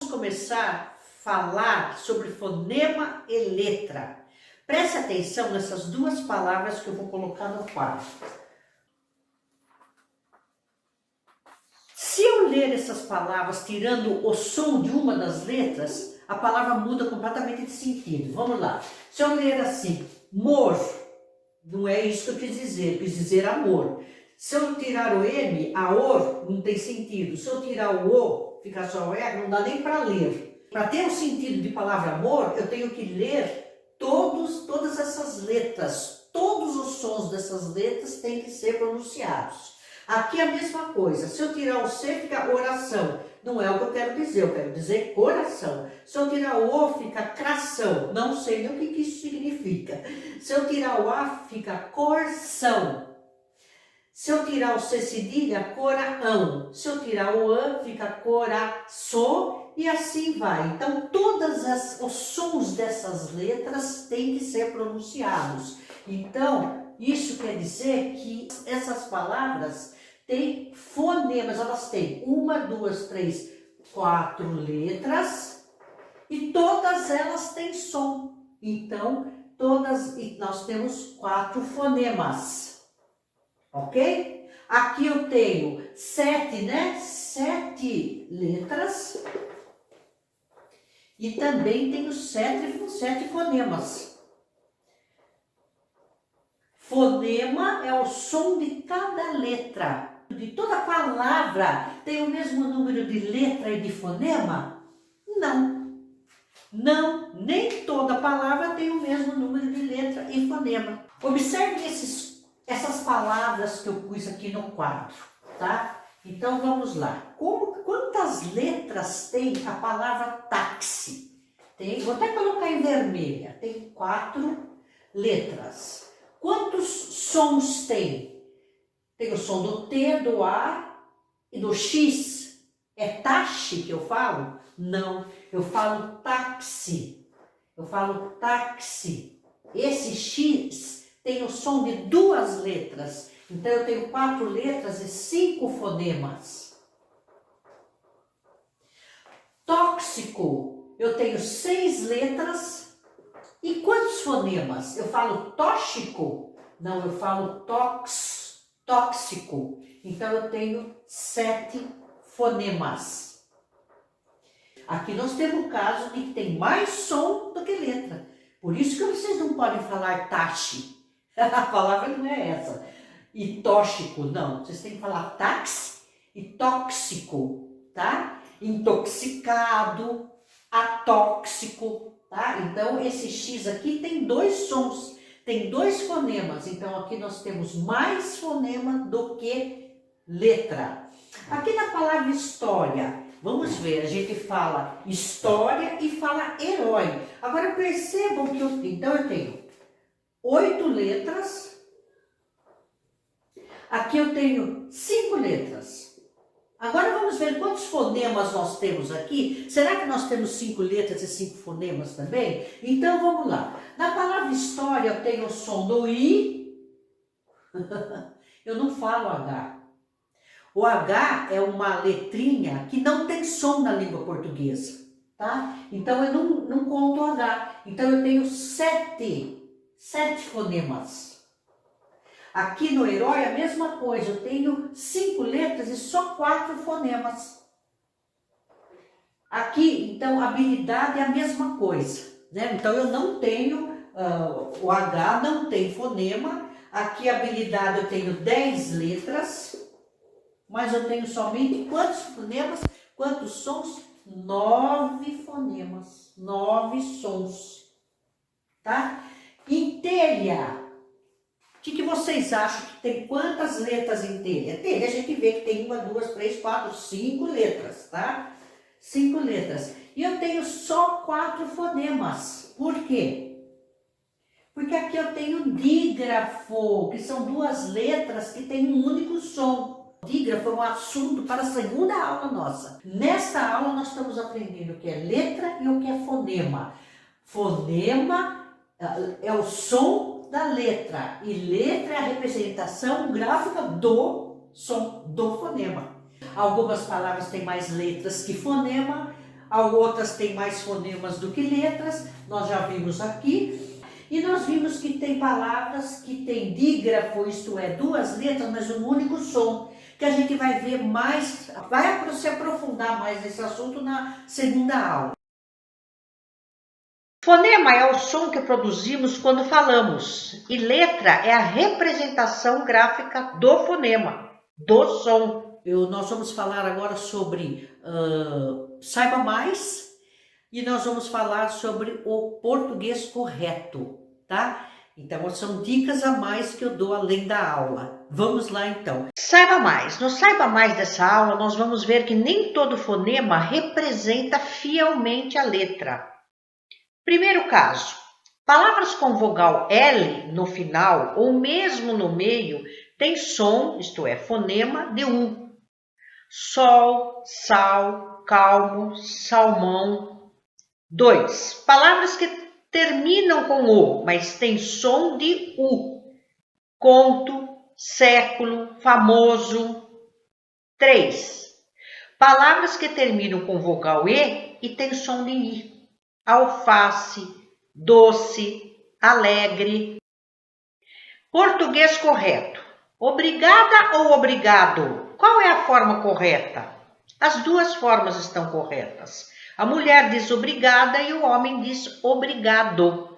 começar a falar sobre fonema e letra. Preste atenção nessas duas palavras que eu vou colocar no quadro. Se eu ler essas palavras tirando o som de uma das letras, a palavra muda completamente de sentido. Vamos lá. Se eu ler assim, mor, não é isso que eu quis dizer amor. Se eu tirar o M, aor, não tem sentido. Se eu tirar o O, fica só o R, não dá nem para ler. Para ter o sentido de palavra amor, eu tenho que ler todas essas letras. Todos os sons dessas letras têm que ser pronunciados. Aqui é a mesma coisa. Se eu tirar o C, fica oração. Não é o que eu quero dizer coração. Se eu tirar o O, fica cração. Não sei nem o que isso significa. Se eu tirar o A, fica corção. Se eu tirar o C cedilha, coraão. Se eu tirar o an, fica coraçô e assim vai. Então, todos os sons dessas letras têm que ser pronunciados. Então, isso quer dizer que essas palavras têm fonemas. Elas têm 1, 2, 3, 4 letras e todas elas têm som. Então, nós temos 4 fonemas. Ok? Aqui eu tenho 7, né? 7 letras. E também tenho 7 fonemas. Fonema é o som de cada letra. De toda palavra tem o mesmo número de letra e de fonema? Não. Não, nem toda palavra tem o mesmo número de letra e fonema. Observe essas palavras que eu pus aqui no quadro, tá? Então vamos lá. Quantas letras tem a palavra táxi? Vou até colocar em vermelha. Tem 4 letras. Quantos sons tem? Tem o som do T, do A e do X. É taxi que eu falo? Não, eu falo táxi. Eu falo táxi. Esse X tem o som de 2 letras. Então, eu tenho 4 letras e 5 fonemas. Tóxico, eu tenho 6 letras e quantos fonemas? Eu falo tóxico? Não, eu falo tóxico. Então, eu tenho 7 fonemas. Aqui nós temos o caso de que tem mais som do que letra. Por isso que vocês não podem falar taxi. A palavra não é essa. E tóxico, não. Vocês têm que falar táxi e tóxico, tá? Intoxicado, atóxico, tá? Então, esse X aqui tem 2 sons, tem 2 fonemas. Então, aqui nós temos mais fonema do que letra. Aqui na palavra história, vamos ver, a gente fala história e fala herói. Agora, percebam que eu tenho 8 letras. Aqui eu tenho 5 letras. Agora vamos ver quantos fonemas nós temos aqui. Será que nós temos 5 letras e 5 fonemas também? Então vamos lá. Na palavra história eu tenho o som do I. Eu não falo H. O H é uma letrinha que não tem som na língua portuguesa, tá? Então eu não conto o H. Então eu tenho 7 fonemas. Aqui no herói a mesma coisa, eu tenho 5 letras e só 4 fonemas. Aqui, então, habilidade é a mesma coisa, né? Então eu não tenho, o H não tem fonema. Aqui habilidade eu tenho 10 letras, mas eu tenho somente quantos fonemas, quantos sons? 9 fonemas, 9 sons, tá? Em telha, o que vocês acham que tem quantas letras em telha? Telha a gente vê que tem 1, 2, 3, 4, 5 letras, tá? 5 letras. E eu tenho só 4 fonemas. Por quê? Porque aqui eu tenho dígrafo, que são 2 letras que têm um único som. Dígrafo é um assunto para a segunda aula nossa. Nesta aula nós estamos aprendendo o que é letra e o que é fonema. Fonema é o som da letra e letra é a representação gráfica do som, do fonema. Algumas palavras têm mais letras que fonema, outras têm mais fonemas do que letras, nós já vimos aqui. E nós vimos que tem palavras que tem dígrafo, isto é, duas letras, mas um único som, que a gente vai ver mais, vai se aprofundar mais nesse assunto na segunda aula. Fonema é o som que produzimos quando falamos, e letra é a representação gráfica do fonema, do som. Nós vamos falar agora sobre Saiba Mais, e nós vamos falar sobre o português correto, tá? Então, são dicas a mais que eu dou além da aula. Vamos lá, então. Saiba mais. No Saiba Mais dessa aula, nós vamos ver que nem todo fonema representa fielmente a letra. Primeiro caso, palavras com vogal L no final ou mesmo no meio têm som, isto é, fonema de U. Sol, sal, calmo, salmão. 2. Palavras que terminam com O, mas têm som de U. Conto, século, famoso. 3. Palavras que terminam com vogal E e têm som de I. Alface, doce, alegre. Português correto. Obrigada ou obrigado? Qual é a forma correta? As duas formas estão corretas. A mulher diz obrigada e o homem diz obrigado.